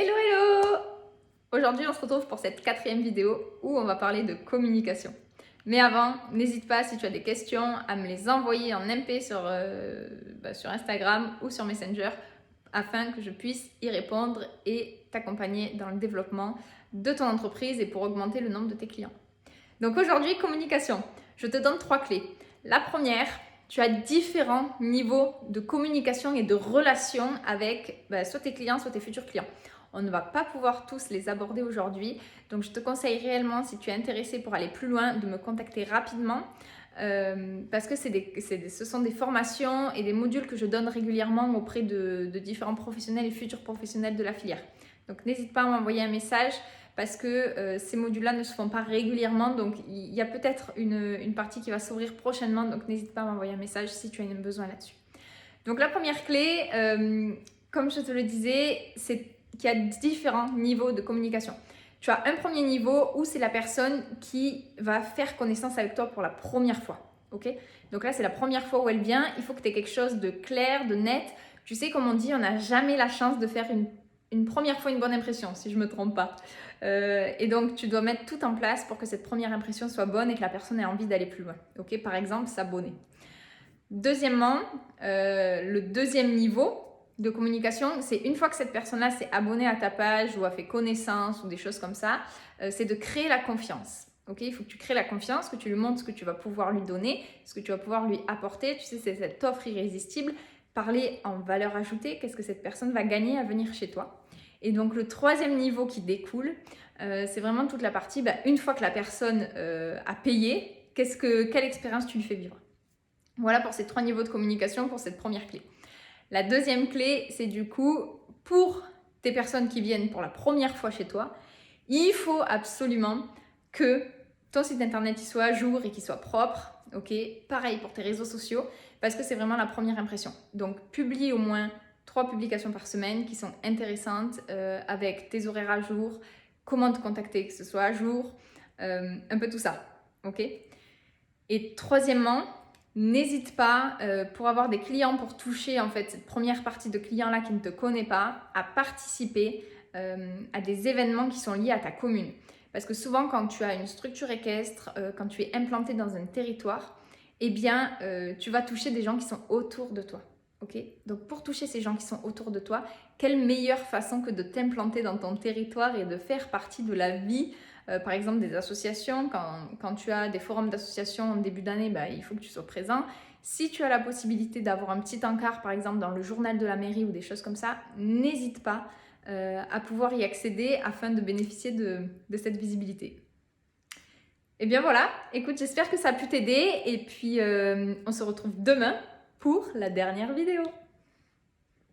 Hello hello! Aujourd'hui on se retrouve pour cette 4e vidéo où on va parler de communication. Mais avant, n'hésite pas si tu as des questions à me les envoyer en MP sur Instagram ou sur Messenger afin que je puisse y répondre et t'accompagner dans le développement de ton entreprise et pour augmenter le nombre de tes clients. Donc aujourd'hui, communication. Je te donne 3 clés. La première, tu as différents niveaux de communication et de relation avec soit tes clients, soit tes futurs clients. On ne va pas pouvoir tous les aborder aujourd'hui. Donc, je te conseille réellement, si tu es intéressé pour aller plus loin, de me contacter rapidement parce que ce sont des formations et des modules que je donne régulièrement auprès de différents professionnels et futurs professionnels de la filière. Donc, n'hésite pas à m'envoyer un message parce que ces modules-là ne se font pas régulièrement. Donc, il y a peut-être une partie qui va s'ouvrir prochainement. Donc, n'hésite pas à m'envoyer un message si tu as besoin là-dessus. Donc, la première clé, comme je te le disais, c'est qu'il y a différents niveaux de communication. Tu as un premier niveau où c'est la personne qui va faire connaissance avec toi pour la première fois. Ok ? Donc là, c'est la première fois où elle vient. Il faut que tu aies quelque chose de clair, de net. Tu sais, comme on dit, on n'a jamais la chance de faire une première fois une bonne impression, si je ne me trompe pas. Et donc, tu dois mettre tout en place pour que cette première impression soit bonne et que la personne ait envie d'aller plus loin. Ok ? Par exemple, s'abonner. Deuxièmement, le deuxième niveau de communication, c'est une fois que cette personne-là s'est abonnée à ta page ou a fait connaissance ou des choses comme ça, c'est de créer la confiance. Okay, il faut que tu crées la confiance, que tu lui montres ce que tu vas pouvoir lui donner, ce que tu vas pouvoir lui apporter. Tu sais, c'est cette offre irrésistible. Parler en valeur ajoutée, qu'est-ce que cette personne va gagner à venir chez toi. Et donc, le troisième niveau qui découle, c'est vraiment toute la partie, une fois que la personne a payé, quelle expérience tu lui fais vivre. Voilà pour ces 3 niveaux de communication pour cette première clé. La deuxième clé, c'est du coup, pour tes personnes qui viennent pour la première fois chez toi, il faut absolument que ton site internet soit à jour et qu'il soit propre. Ok, pareil pour tes réseaux sociaux, parce que c'est vraiment la première impression. Donc, publie au moins 3 publications par semaine qui sont intéressantes avec tes horaires à jour, comment te contacter, que ce soit à jour, un peu tout ça. Ok. Et troisièmement, n'hésite pas, pour avoir des clients, pour toucher en fait cette première partie de clients-là qui ne te connaît pas, à participer à des événements qui sont liés à ta commune. Parce que souvent, quand tu as une structure équestre, quand tu es implanté dans un territoire, eh bien, tu vas toucher des gens qui sont autour de toi. Okay ? Donc, pour toucher ces gens qui sont autour de toi, quelle meilleure façon que de t'implanter dans ton territoire et de faire partie de la vie par exemple des associations, quand tu as des forums d'associations en début d'année, il faut que tu sois présent. Si tu as la possibilité d'avoir un petit encart, par exemple dans le journal de la mairie ou des choses comme ça, n'hésite pas à pouvoir y accéder afin de bénéficier de cette visibilité. Et bien voilà, écoute, j'espère que ça a pu t'aider et puis on se retrouve demain pour la dernière vidéo.